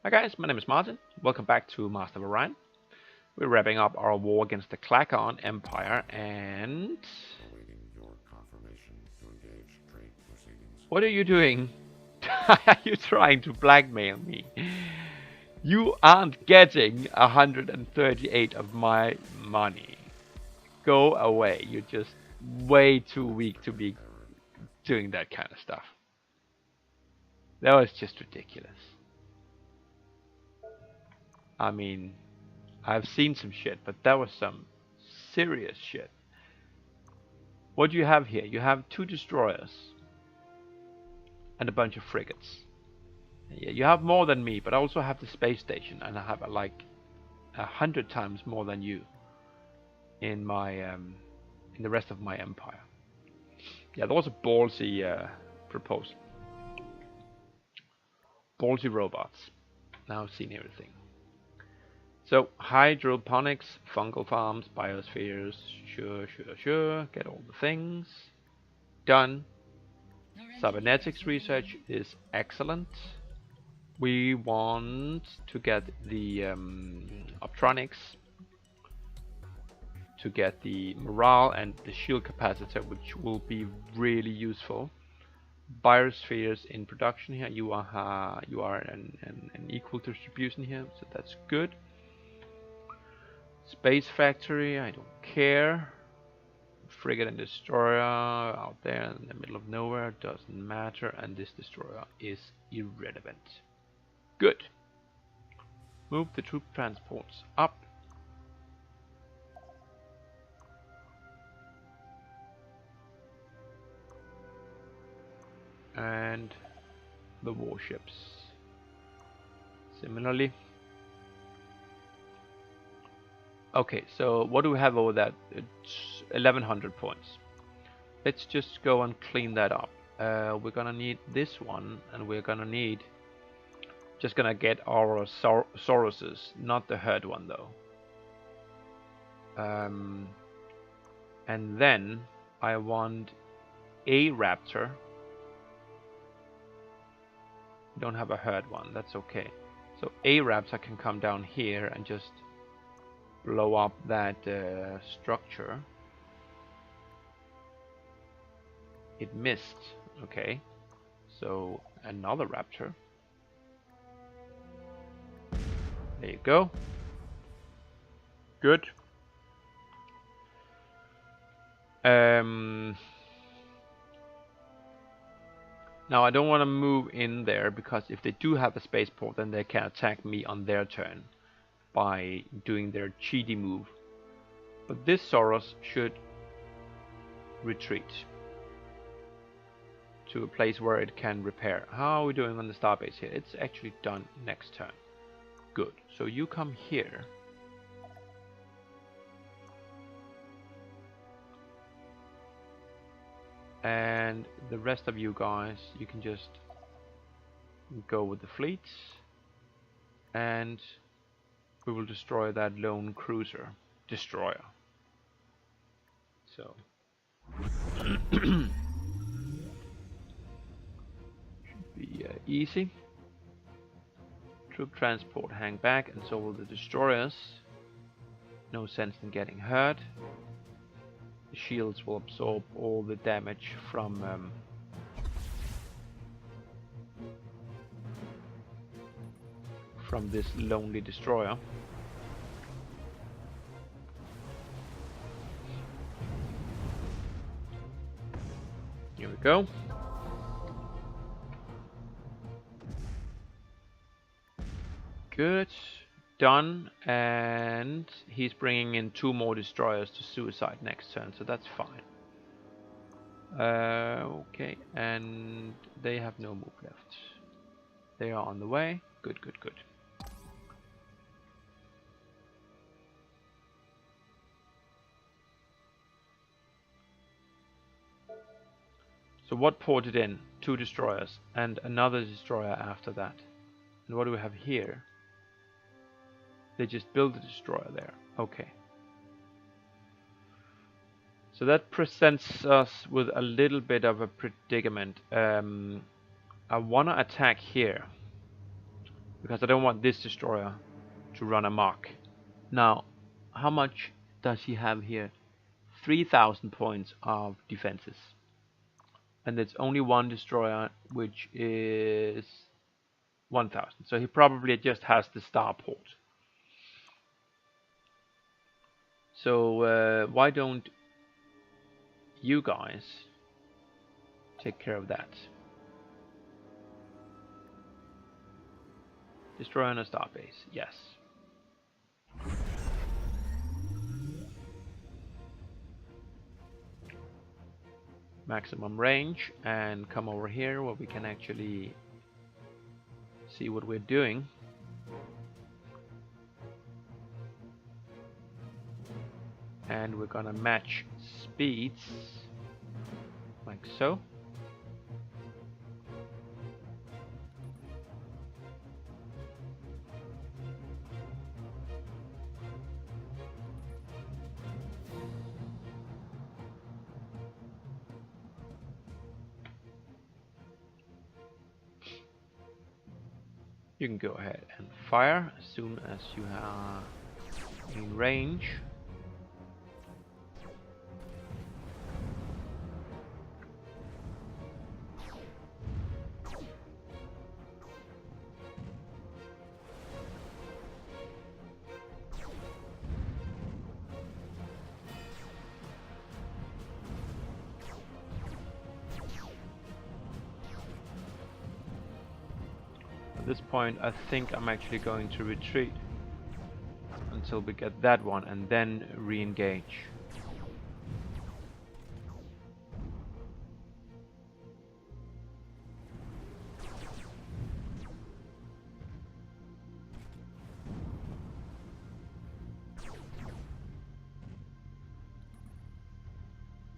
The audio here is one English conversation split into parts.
Hi guys, my name is Martin. Welcome back to Master of Orion. We're wrapping up our war against the Clackon Empire, and what are you doing? Are you trying to blackmail me? You aren't getting 138 of my money. Go away. You're just way too weak to be doing that kind of stuff. That was just ridiculous. I mean, I've seen some shit, but that was some serious shit. What do you have here? You have 2 destroyers and a bunch of frigates. Yeah, you have more than me, but I also have the space station, and I have like 100 times more than you in my in the rest of my empire. Yeah, that was a ballsy proposal. Ballsy robots. Now I've seen everything. So hydroponics, fungal farms, biospheres. Sure. Get all the things done. Cybernetics research is excellent. We want to get the optronics, to get the morale and the shield capacitor, which will be really useful. Biospheres in production here. You are an equal distribution here, so that's good. Space factory, I don't care. Frigate and destroyer out there in the middle of nowhere, doesn't matter, and this destroyer is irrelevant. Good. Move the troop transports up. And the warships. Similarly. Okay, so what do we have over that? It's 1100 points. Let's just go and clean that up. We're gonna need this one, and we're gonna need... Just gonna get our Soroses, not the herd one though. And then I want a Raptor. Don't have a herd one, that's okay. So a Raptor can come down here and just blow up that structure. It missed, okay. So another Raptor. There you go. Good. Now I don't want to move in there, because if they do have a spaceport, then they can attack me on their turn by doing their cheaty move. But this Soros should retreat to a place where it can repair. How are we doing on the starbase here? It's actually done next turn. Good. So you come here. And the rest of you guys, you can just go with the fleets, and we will destroy that lone cruiser destroyer. So should be easy. Troop transport hang back, and so will the destroyers. No sense in getting hurt. The shields will absorb all the damage from this lonely destroyer. Here we go. Good. Done. And he's bringing in 2 more destroyers to suicide next turn, so that's fine. Okay, and they have no move left. They are on the way. Good. So what ported in? 2 destroyers and another destroyer after that. And what do we have here? They just built a destroyer there. Okay. So that presents us with a little bit of a predicament. I want to attack here. because I don't want this destroyer to run amok. Now, how much does he have here? 3,000 points of defenses. And there's only one destroyer, which is 1,000. So he probably just has the starport. So why don't you guys take care of that? Destroy on a starbase, yes. Maximum range, and come over here where we can actually see what we're doing. And we're gonna match speeds like so. You can go ahead and fire as soon as you are in range. At this point, I think I'm actually going to retreat until we get that one and then re-engage.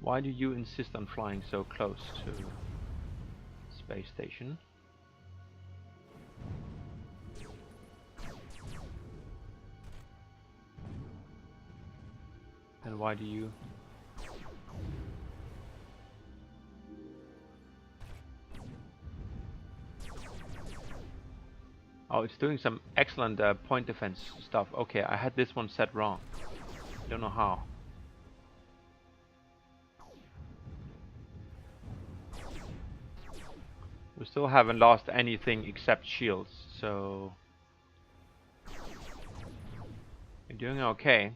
Why do you insist on flying so close to space station? And why do you? Oh, it's doing some excellent point defense stuff. Okay, I had this one set wrong. Don't know how. We still haven't lost anything except shields, so you're doing okay.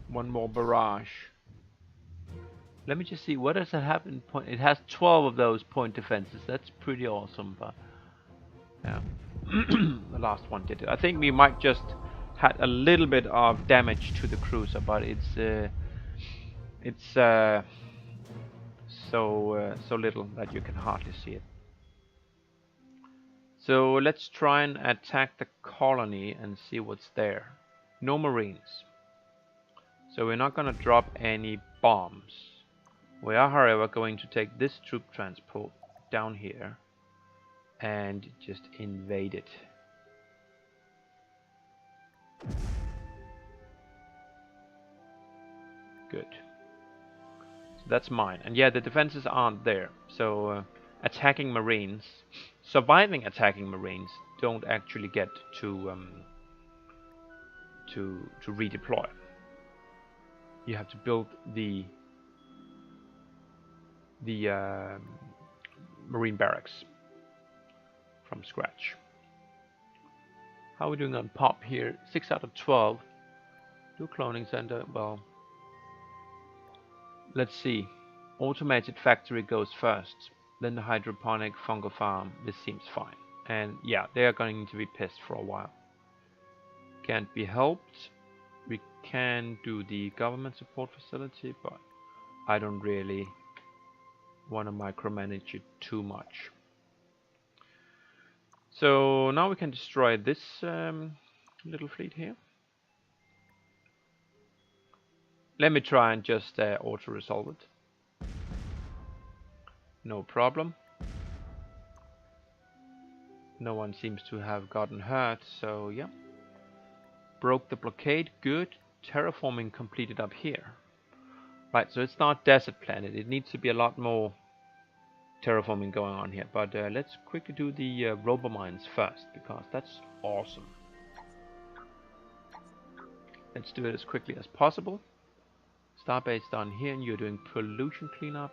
One more barrage. Let me just see, what does it have in point? It has 12 of those point defenses. That's pretty awesome, but yeah. The last one did it. I think we might just had a little bit of damage to the cruiser, but it's so little that you can hardly see it. So let's try and attack the colony and see what's there. No marines. So we're not going to drop any bombs. We are, however, going to take this troop transport down here and just invade it. Good. So that's mine. And yeah, the defenses aren't there. So attacking marines, surviving attacking marines, don't actually get to redeploy. You have to build the marine barracks from scratch. How are we doing on pop here? 6 out of 12. Do cloning center. Well, let's see. Automated factory goes first. Then the hydroponic fungal farm. This seems fine. And yeah, they are going to be pissed for a while. Can't be helped. We can do the government support facility, but I don't really want to micromanage it too much. So now we can destroy this little fleet here. Let me try and just auto-resolve it. No problem. No one seems to have gotten hurt, so yeah. Broke the blockade, good. Terraforming completed up here. Right, so it's not desert planet. It needs to be a lot more terraforming going on here. But let's quickly do the robomines first, because that's awesome. Let's do it as quickly as possible. Starbase down here, and you're doing pollution cleanup.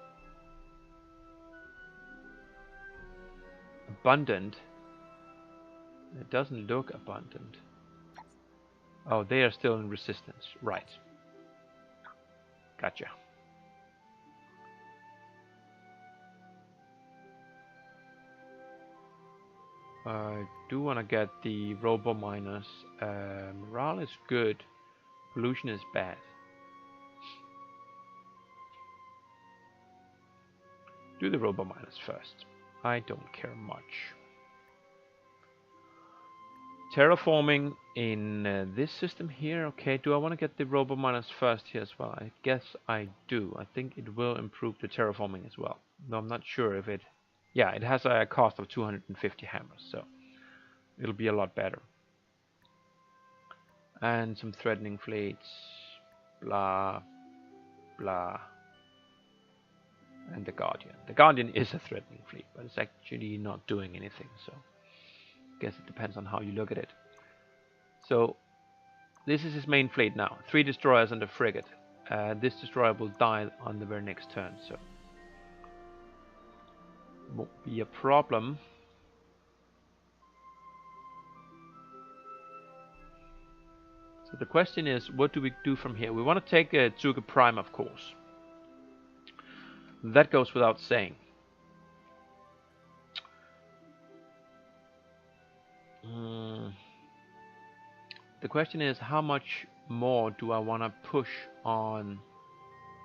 Abundant. It doesn't look abundant. Oh, they are still in resistance. Right. Gotcha. I do want to get the robo miners. Morale is good. Pollution is bad. Do the robo miners first. I don't care much. Terraforming in this system here. Okay, do I want to get the robo miners first here as well? I guess I do. I think it will improve the terraforming as well. No, I'm not sure if it... Yeah, it has a cost of 250 hammers, so it'll be a lot better. And some threatening fleets. Blah, blah. And the Guardian. The Guardian is a threatening fleet, but it's actually not doing anything, so I guess it depends on how you look at it. So this is his main fleet now. 3 destroyers and a frigate. This destroyer will die on the very next turn, so won't be a problem. So the question is, what do we do from here? We want to take Tsuga Prime, of course. That goes without saying. The question is, how much more do I want to push on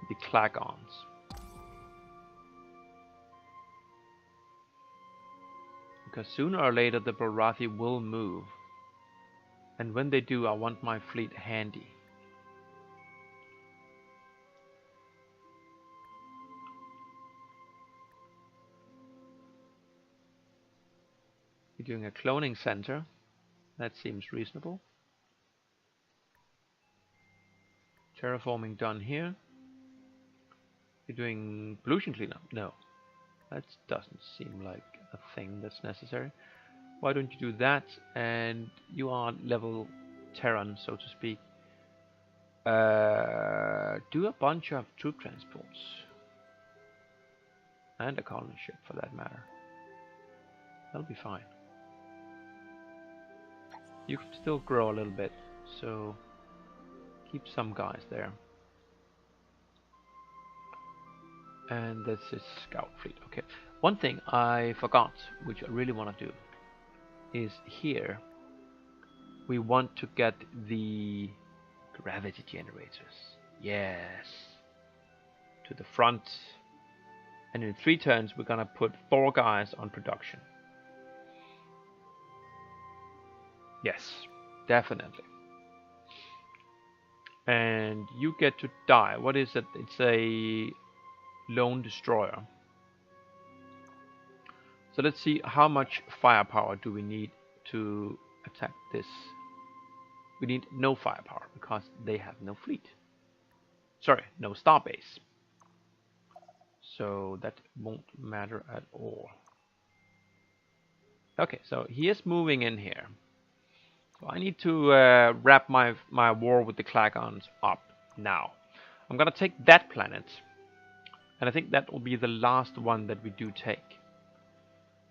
the Klagons? Because sooner or later the Borathi will move. And when they do, I want my fleet handy. You're doing a cloning center. That seems reasonable. Terraforming done here. You're doing pollution cleanup? No. That doesn't seem like a thing that's necessary. Why don't you do that? And you are level Terran, so to speak. Do a bunch of troop transports. And a colony ship, for that matter. That'll be fine. You can still grow a little bit, so keep some guys there. And that's his scout fleet. Okay. One thing I forgot, which I really want to do, is here we want to get the gravity generators. Yes. To the front. And in 3 turns we're gonna put 4 guys on production. Yes, definitely. And you get to die. What is it? It's a lone destroyer. So let's see, how much firepower do we need to attack this? We need no firepower because they have no fleet. Sorry, no starbase. So that won't matter at all. Okay, so he is moving in here. So I need to wrap my war with the Klagons up now. I'm gonna take that planet, and I think that will be the last one that we do take.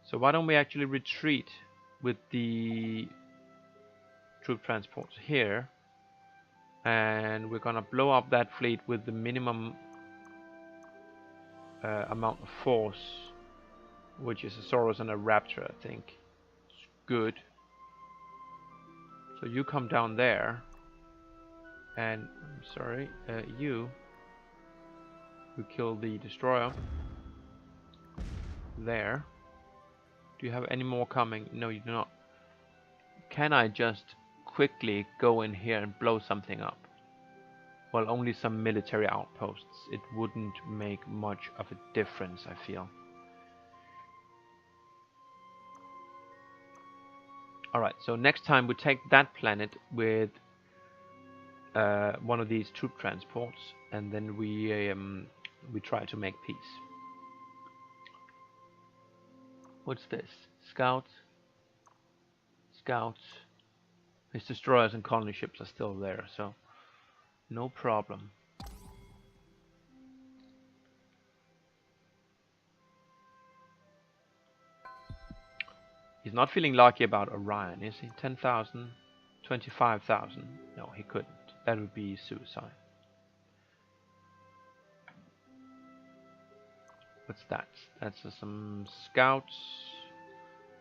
So why don't we actually retreat with the troop transports here, and we're gonna blow up that fleet with the minimum amount of force, which is a Saurus and a Raptor, I think. It's good. So you come down there, and I'm sorry, you kill the destroyer there. Do you have any more coming? No, you do not. Can I just quickly go in here and blow something up? Well, only some military outposts. It wouldn't make much of a difference, I feel. Alright, so next time we take that planet with one of these troop transports, and then we try to make peace. What's this? Scouts. Scouts. His destroyers and colony ships are still there, so no problem. He's not feeling lucky about Orion, is he? 10,000, 25,000. No, he couldn't. That would be suicide. What's that? That's some scouts,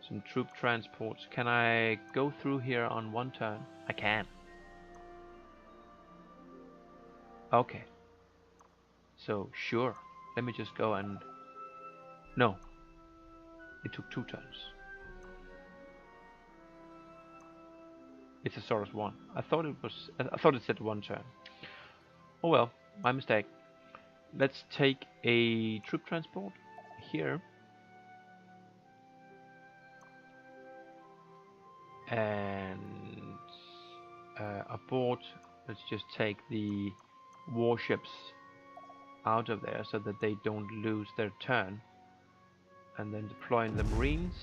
some troop transports. Can I go through here on one turn? I can. Okay. So, sure. Let me just go and... No. It took 2 turns. It's a Saurus 1. I thought it said 1 turn. Oh well, my mistake. Let's take a troop transport here. And aboard, let's just take the warships out of there so that they don't lose their turn. And then deploying the Marines.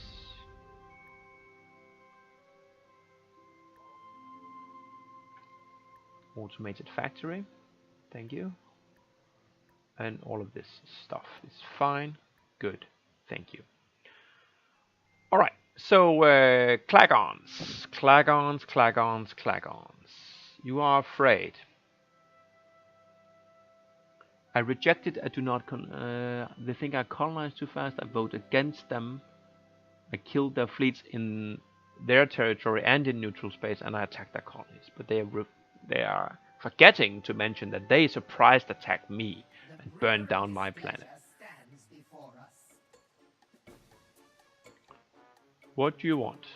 Automated factory. Thank you. And all of this stuff is fine. Good. Thank you. Alright, so Clagons. Clagons, Clagons, Clagons. You are afraid. I rejected, I do not they think I colonized too fast, I vote against them. I killed their fleets in their territory and in neutral space, and I attacked their colonies. But they are forgetting to mention that they surprise attacked me and burned down my planet. What do you want?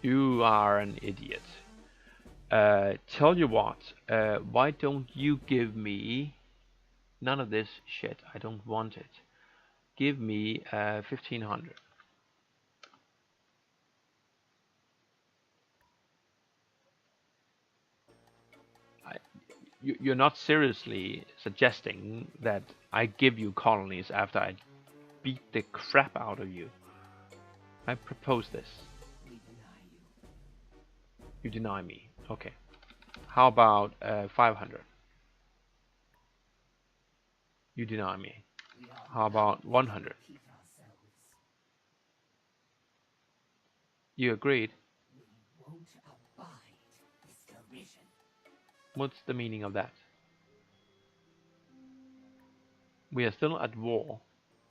You are an idiot. Tell you what, why don't you give me none of this shit? I don't want it. Give me 1500. You're not seriously suggesting that I give you colonies after I beat the crap out of you. I propose this. You deny me. Okay. How about 500? You deny me. How about 100? You agreed. What's the meaning of that? We are still at war.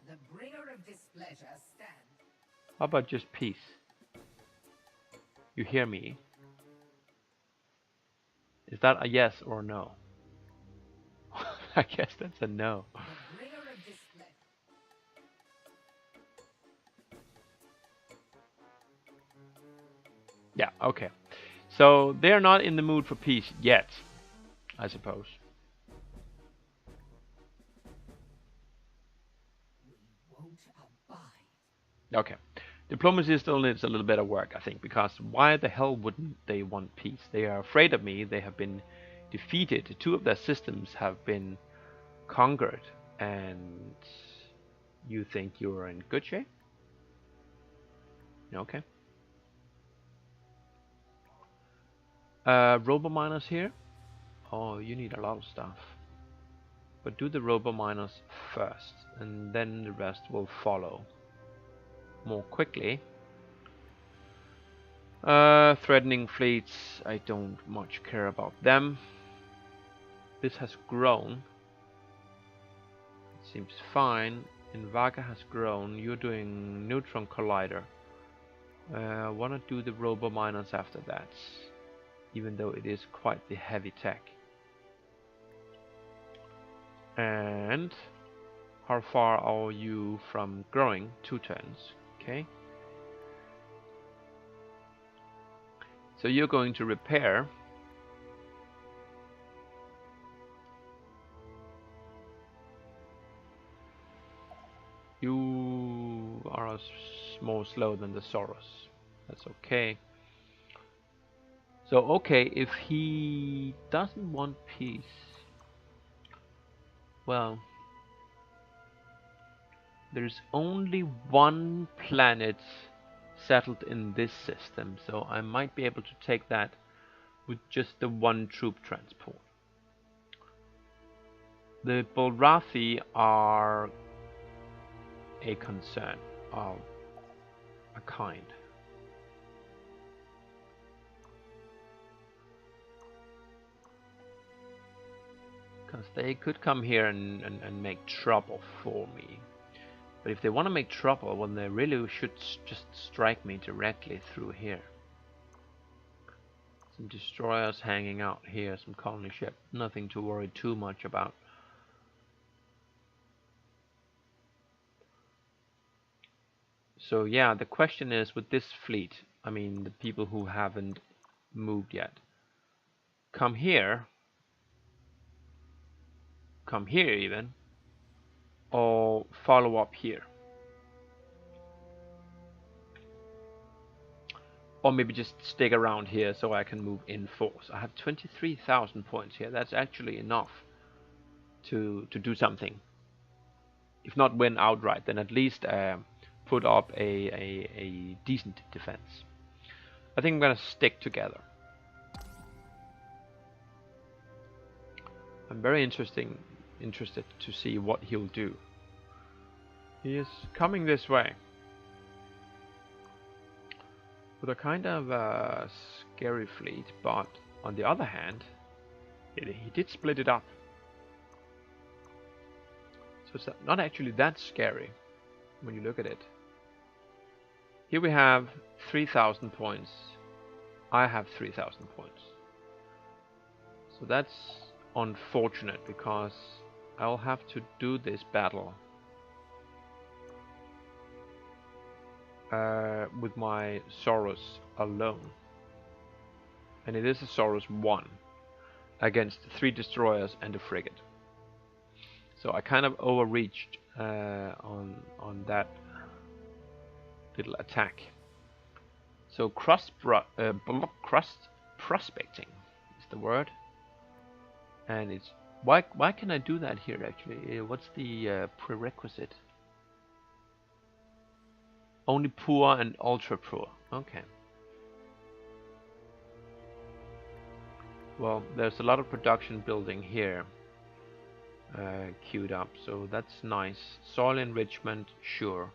The bringer of displeasure stands. How about just peace? You hear me? Is that a yes or a no? I guess that's a no. Yeah, okay. So they're not in the mood for peace yet, I suppose. Okay. Diplomacy still needs a little bit of work, I think, because why the hell wouldn't they want peace? They are afraid of me, they have been defeated, 2 of their systems have been conquered, and you think you're in good shape? Okay. Robo-miners here. Oh, you need a lot of stuff. But do the robo-miners first, and then the rest will follow more quickly. Threatening fleets, I don't much care about them. This has grown. It seems fine. Invaga has grown. You're doing neutron collider. Wanna do the robo-miners after that, even though it is quite the heavy tech. And how far are you from growing? 2 turns. Okay. So you're going to repair. You are more slow than the Saurus. That's okay. So okay, if he doesn't want peace, well, There's only one planet settled in this system, so I might be able to take that with just the one troop transport. The Bolrathi are a concern of a kind. Because they could come here and make trouble for me. But if they want to make trouble, well, they really should just strike me directly through here. Some destroyers hanging out here, some colony ship, nothing to worry too much about. So yeah, the question is with this fleet, I mean the people who haven't moved yet, come here even, or follow up here. Or maybe just stick around here so I can move in force. I have 23,000 points here. That's actually enough to do something. If not win outright, then at least put up a decent defense. I think I'm gonna stick together. I'm very interested to see what he'll do. He is coming this way with a kind of scary fleet, but on the other hand, he did split it up. So it's not actually that scary when you look at it. Here we have 3,000 points. I have 3,000 points. So that's unfortunate because I'll have to do this battle with my Saurus alone. And it is a Saurus 1 against 3 destroyers and a frigate. So I kind of overreached on that little attack. So crust prospecting is the word. And it's why can I do that here actually? What's the prerequisite? Only poor and ultra poor. Okay. Well, there's a lot of production building here queued up, so that's nice. Soil enrichment, sure.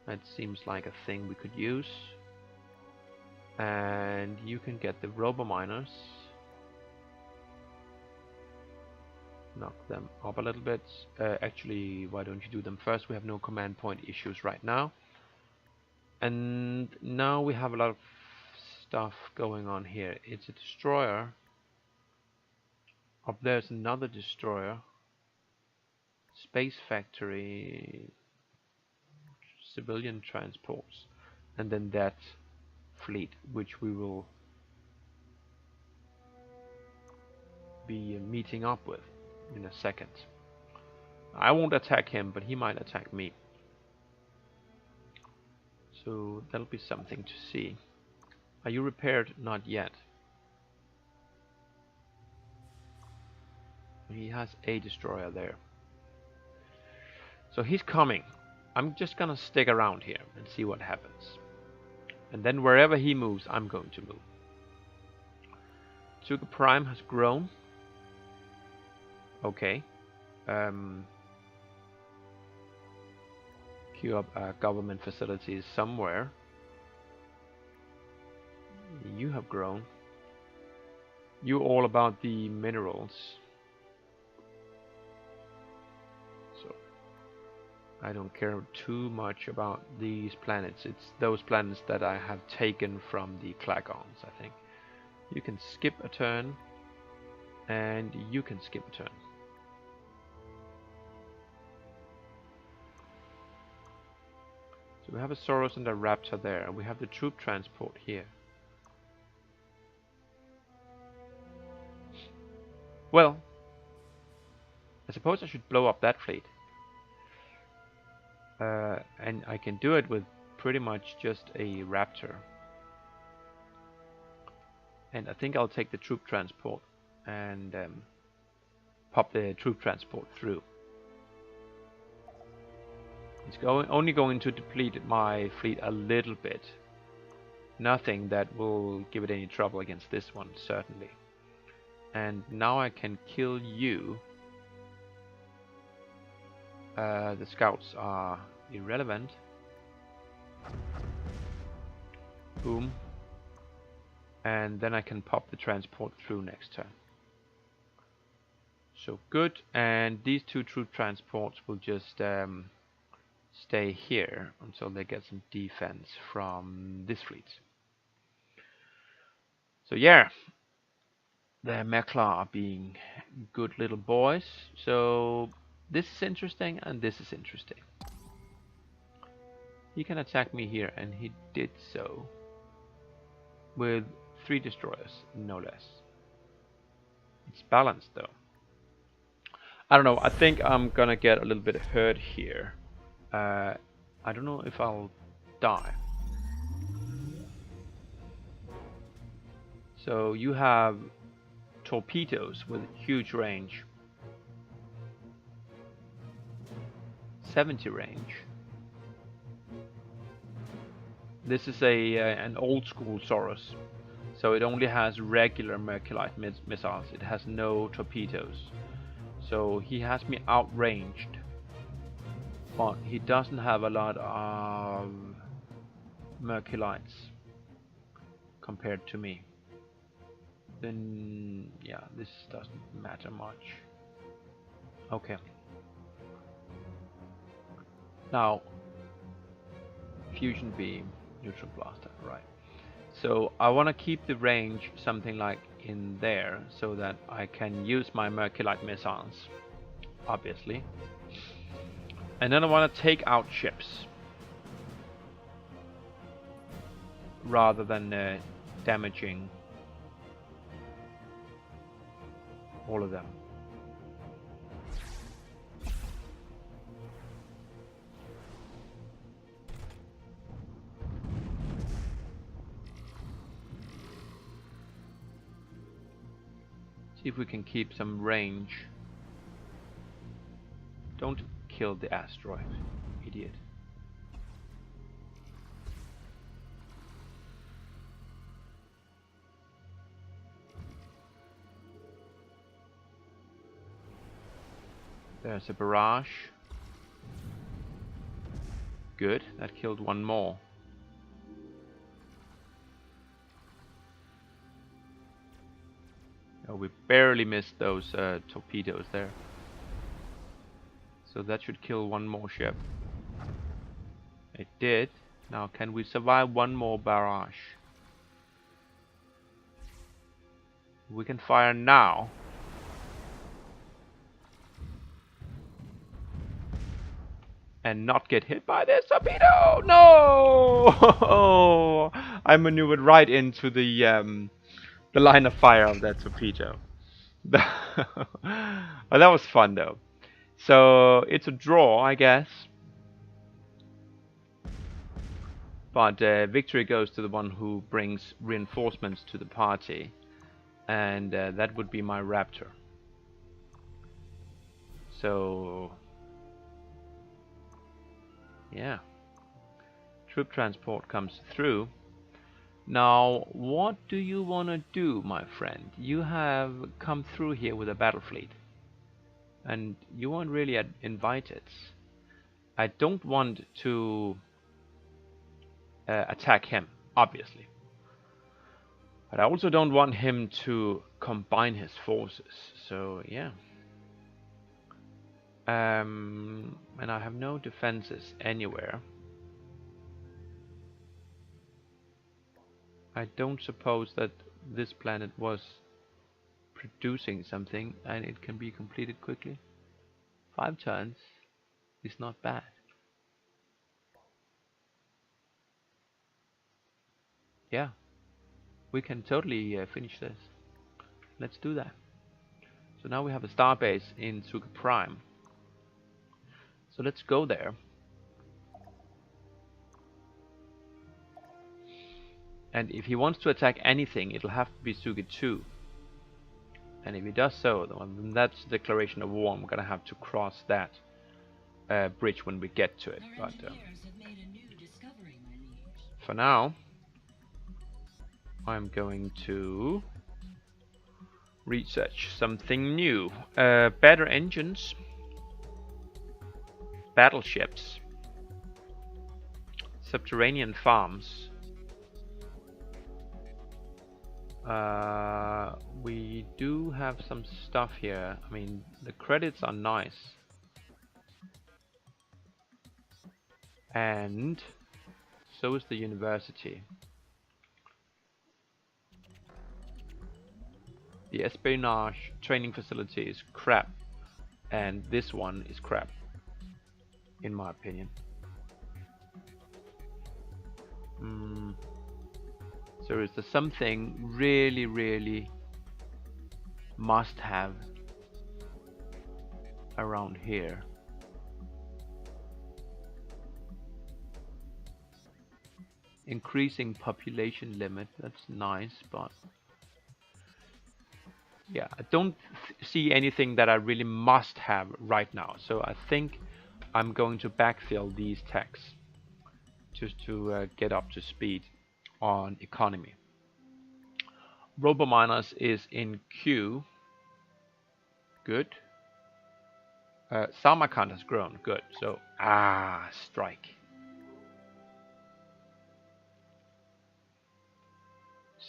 That seems like a thing we could use. And you can get the robo-miners. Knock them up a little bit. Actually, why don't you do them first? We have no command point issues right now. And now we have a lot of stuff going on here. It's a destroyer. Up there's another destroyer. Space factory. Civilian transports. And then that fleet, which we will be meeting up with in a second. I won't attack him, but he might attack me. So that'll be something to see. Are you repaired? Not yet. He has a destroyer there. So he's coming. I'm just gonna stick around here and see what happens. And then wherever he moves, I'm going to move. Sugar Prime has grown. Okay. Queue up government facilities somewhere. You have grown. You're all about the minerals. So I don't care too much about these planets. It's those planets that I have taken from the Klagons, I think. You can skip a turn, and you can skip a turn. So we have a Saurus and a Raptor there, and we have the troop transport here. Well, I suppose I should blow up that fleet. And I can do it with pretty much just a Raptor. And I think I'll take the troop transport and pop the troop transport through. It's only going to deplete my fleet a little bit. Nothing that will give it any trouble against this one, certainly. And now I can kill you. The scouts are irrelevant. Boom. And then I can pop the transport through next turn. So good. And these two troop transports will just stay here until they get some defense from this fleet. So yeah, the Mekla are being good little boys. So this is interesting and this is interesting. He can attack me here, and he did so with 3 destroyers, no less. It's balanced though. I don't know, I think I'm gonna get a little bit hurt here. I don't know if I'll die. So you have torpedoes with huge range. 70 range. This is an old school Saurus, so it only has regular Merculite missiles. It has no torpedoes. So he has me outranged, but he doesn't have a lot of Merculites compared to me. Then yeah, this doesn't matter much. Okay. Now, fusion beam, neutron blaster, right. So I want to keep the range something like in there, so that I can use my Merculite missiles, obviously. And then I want to take out ships, rather than damaging all of them. See if we can keep some range. Don't kill the asteroid, idiot. There's a barrage. Good, that killed one more. Oh, we barely missed those torpedoes there. So that should kill one more ship. It did. Now can we survive one more barrage? We can fire now. And not get hit by this torpedo! No! I maneuvered right into the line of fire of that torpedo. Well, that was fun though. So it's a draw, I guess. But victory goes to the one who brings reinforcements to the party. And that would be my Raptor. So yeah, troop transport comes through. Now, what do you want to do, my friend? You have come through here with a battle fleet, and you weren't really invited. I don't want to attack him, obviously, but I also don't want him to combine his forces. So yeah. And I have no defenses anywhere. I don't suppose that this planet was producing something and it can be completed quickly. 5 turns is not bad. Yeah, we can totally finish this. Let's do that. So now we have a starbase in Suga Prime. So let's go there. And if he wants to attack anything, it'll have to be Suga 2. And if he does so, then that's a declaration of war. I'm gonna have to cross that. bridge when we get to it. But for now, I'm going to research something new. Better engines, battleships, subterranean farms. We do have some stuff here. I mean, the credits are nice. And so is the university. The espionage training facility is crap. And this one is crap, in my opinion. So is there something really must have around here? Increasing population limit, that's nice, but yeah, I don't see anything that I really must have right now. So I think I'm going to backfill these techs just to get up to speed on economy. Robominers is in queue. Good. Samarkand has grown. Good. So, strike.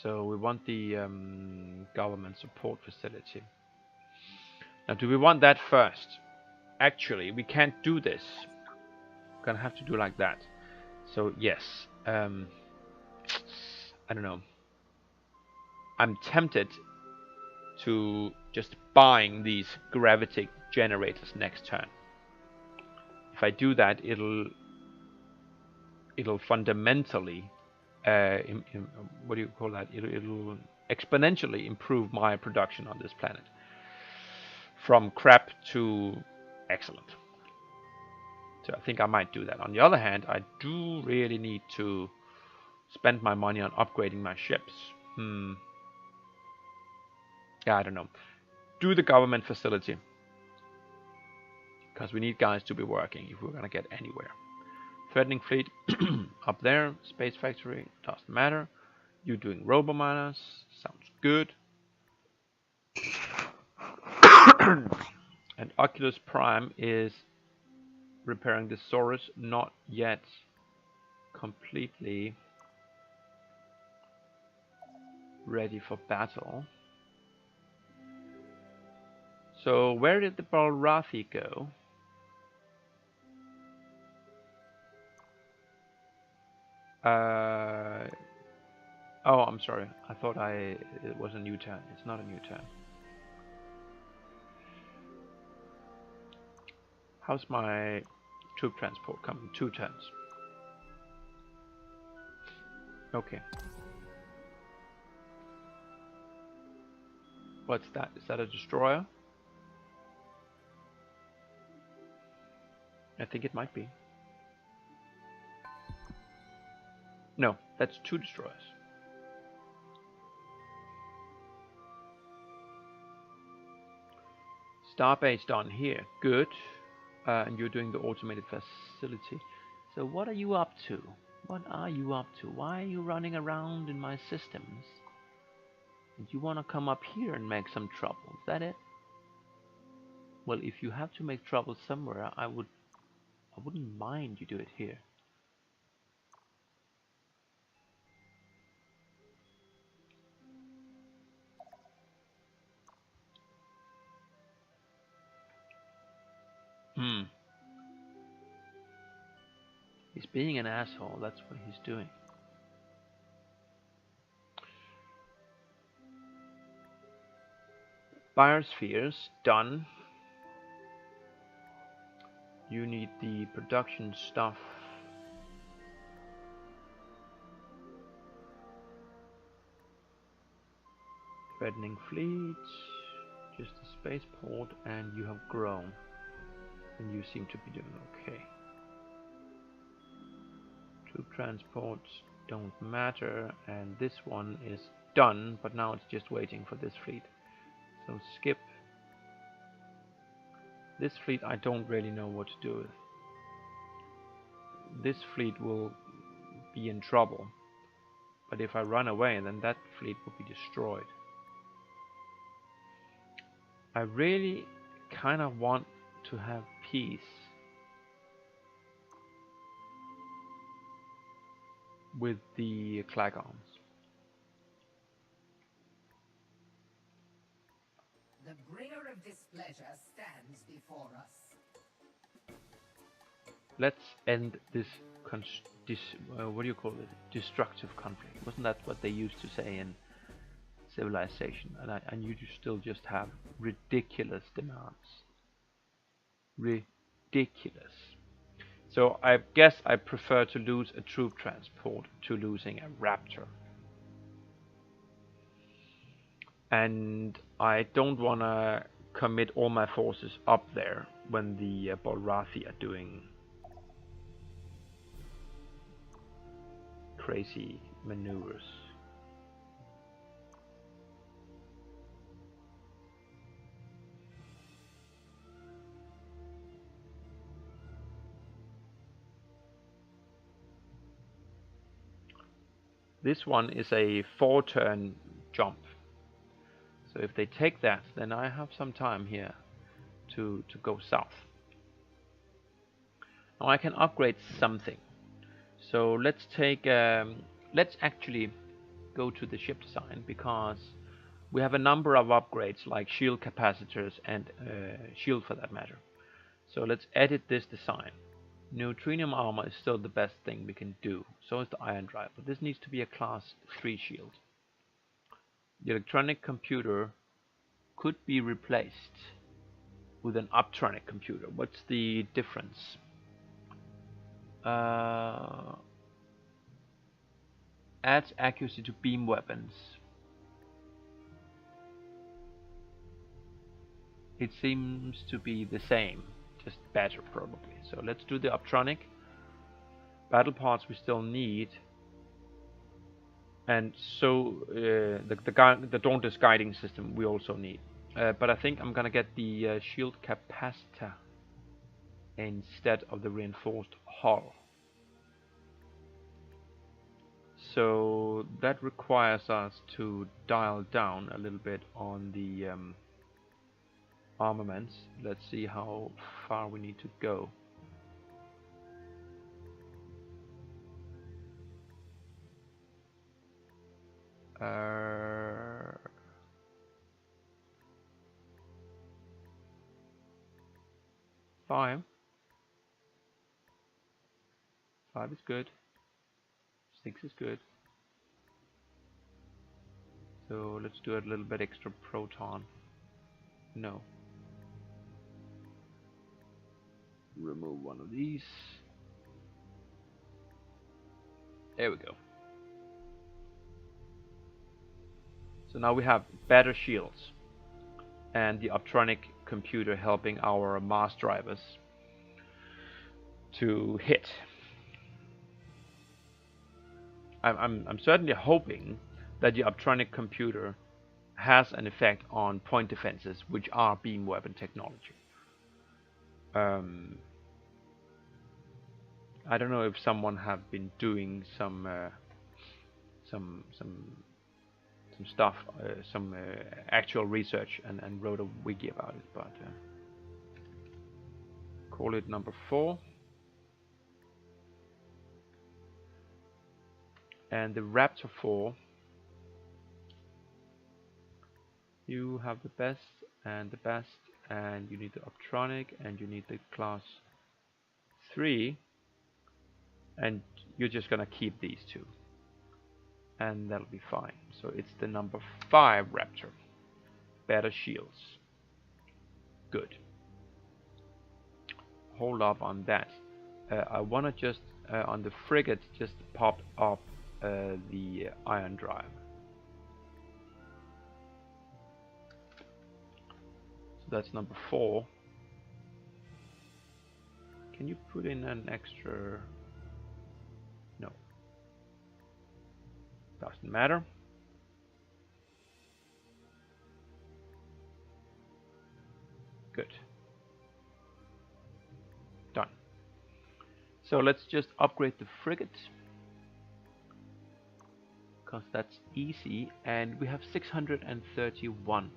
So we want the government support facility. Now, do we want that first? Actually, we can't do this. We're gonna have to do like that. So yes, I don't know. I'm tempted to just buying these gravity generators next turn. If I do that, it'll fundamentally what do you call that? It'll exponentially improve my production on this planet from crap to excellent. So I think I might do that. On the other hand, I do really need to spend my money on upgrading my ships. Yeah, I don't know. Do the government facility, because we need guys to be working if we're gonna get anywhere. Threatening fleet up there. Space factory, doesn't matter. You doing robominers, sounds good. And Oculus Prime is repairing the Saurus, not yet completely ready for battle. So where did the Balrathi go? Oh, I'm sorry. I thought it was a new turn. It's not a new turn. How's my troop transport coming? 2 turns. Okay. What's that? Is that a destroyer? I think it might be. No, that's 2 destroyers. Starbase down here. Good. And you're doing the automated facility. So what are you up to? What are you up to? Why are you running around in my systems? And you want to come up here and make some trouble? Is that it? Well, if you have to make trouble somewhere, I wouldn't mind you do it here. He's being an asshole, that's what he's doing. Biospheres, done. You need the production stuff. Threatening fleet, just a spaceport, and you have grown. And you seem to be doing okay. Troop transports don't matter, and this one is done, but now it's just waiting for this fleet. So skip. This fleet I don't really know what to do with. this fleet will be in trouble. But if I run away, then that fleet will be destroyed. I really kind of want to have peace with the Klagons. The bringer of displeasure stands before us. Let's end this what do you call it? Destructive conflict. Wasn't that what they used to say in Civilization? And you still just have ridiculous demands. Ridiculous. So I guess I prefer to lose a troop transport to losing a raptor. And I don't want to commit all my forces up there when the Bolrathi are doing crazy maneuvers. This one is a 4-turn jump. So if they take that, then I have some time here to go south. Now I can upgrade something. So let's take, let's actually go to the ship design, because we have a number of upgrades like shield capacitors and shield for that matter. So let's edit this design. Neutronium armor is still the best thing we can do. So is the iron drive, but this needs to be a class 3 shield. The electronic computer could be replaced with an optronic computer. What's the difference? Adds accuracy to beam weapons. It seems to be the same, just better probably. So let's do the optronic. Battle parts we still need. And so the Dauntless guiding system we also need. But I think I'm gonna get the shield capacitor instead of the reinforced hull. So that requires us to dial down a little bit on the armaments. Let's see how far we need to go. Five. 5 is good. 6 is good. So let's do a little bit extra proton. No. Remove one of these. There we go. So now we have better shields and the optronic computer helping our mass drivers to hit. I'm certainly hoping that the optronic computer has an effect on point defenses, which are beam weapon technology. I don't know if someone have been doing some stuff, some actual research and wrote a wiki about it, but call it number 4. And the Raptor 4, you have the best and the best, and you need the optronic and you need the class 3, and you're just gonna keep these 2 and that'll be fine. So it's the number 5 Raptor. Better shields. Good. Hold up on that. I wanna just on the frigate just pop up the iron drive. So that's number 4. Can you put in an extra? No. Doesn't matter. Good. Done. So let's just upgrade the frigate, because that's easy, and we have 631.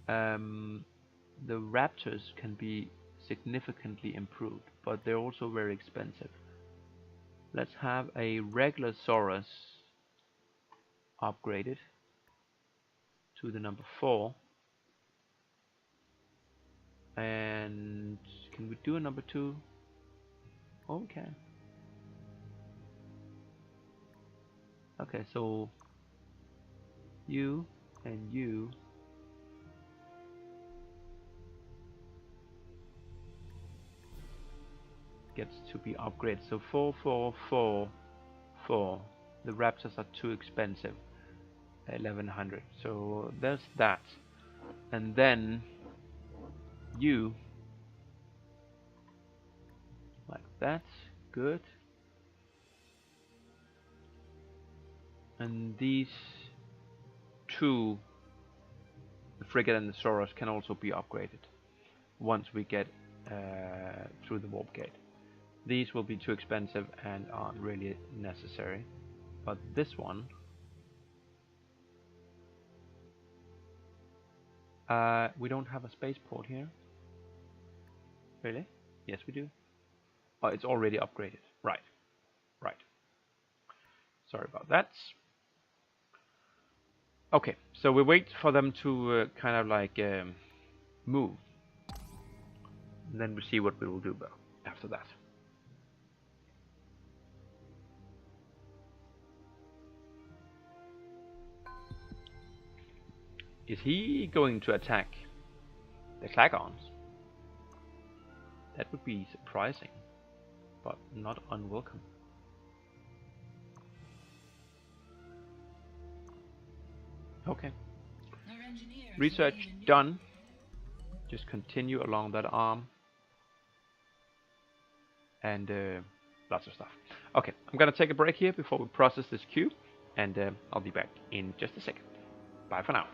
The Raptors can be significantly improved, but they're also very expensive. Let's have a regular Saurus upgraded to the number 4. And can we do a number 2? Oh, we can. Okay, so you and you gets to be upgraded. So 4, 4, 4, 4. The Raptors are too expensive. 1100. So there's that. And then you like that. Good. And these two, the frigate and the Saurus, can also be upgraded once we get through the warp gate. These will be too expensive and aren't really necessary, but this one, we don't have a spaceport here. Really? Yes, we do. Oh, it's already upgraded. Right. Right. Sorry about that. Okay, so we wait for them to kind of like move, and then we see what we will do after that. Is he going to attack the Klagons? That would be surprising, but not unwelcome. Okay. Research done. Just continue along that arm. And lots of stuff. Okay, I'm gonna take a break here before we process this queue, and I'll be back in just a second. Bye for now.